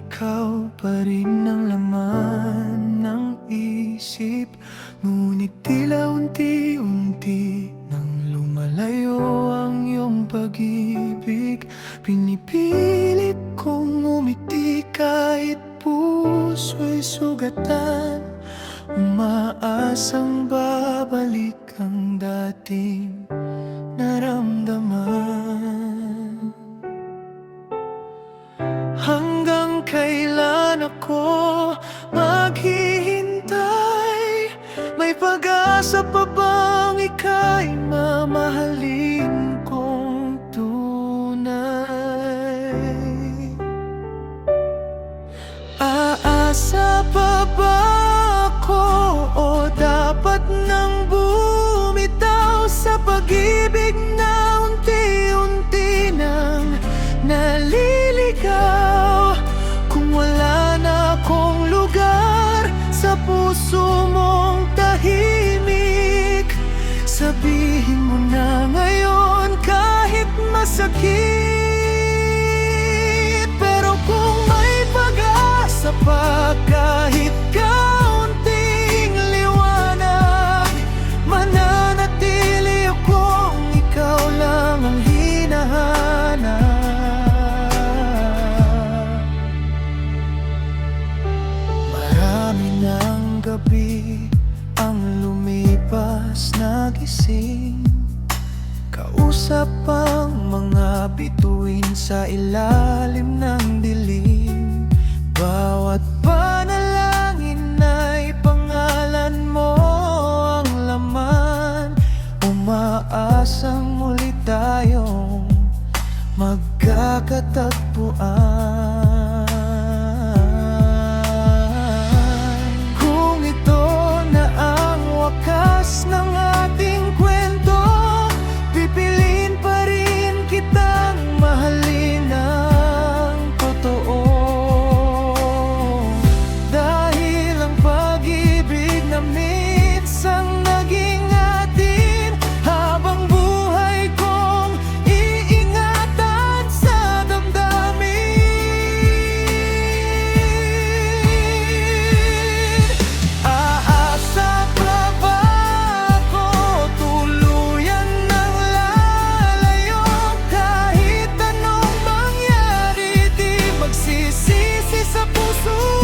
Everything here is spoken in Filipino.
ikaw pa rin ang laman ng isip. Ngunit tila unti-unti nang lumalayo ang iyong pag-ibig. Pinipilit kong umiti kahit puso'y sugatan, umaasang babalik ang dating naramdaman. Hanggang kailan ako maghihintay? May pag-asa pa bang ika'y mamahalin kong tunay? Aasa pa ba ako o dapat nang bumitaw sa pag-ibig na unti-unti nang naliligaw? Kung wala na akong lugar sa puso mong tahimik, sabihin mo na ngayon kahit masakit. Pero kung may pag-asa pa, kahit kaunting liwanag, mananatili akong ikaw lang ang hinahanap. Marami ng gabi ang lumipas, nagising, kausap ang mga bituin sa ilalim ng dilim. Bawat panalangin ay pangalan mo ang laman, umaasang muli tayong magkakatagpuan. Kung ito na ang wakas ng ating kwento, pipiliin pa rin kitang mahalin ng totoo. Dahil ang pag-ibig na minsang naging atin, habang buhay kong iingatan sa damdamin. Aasa pa ba ako tuluyan ng lalayo? Kahit anong mangyari, di magsisisi sa puso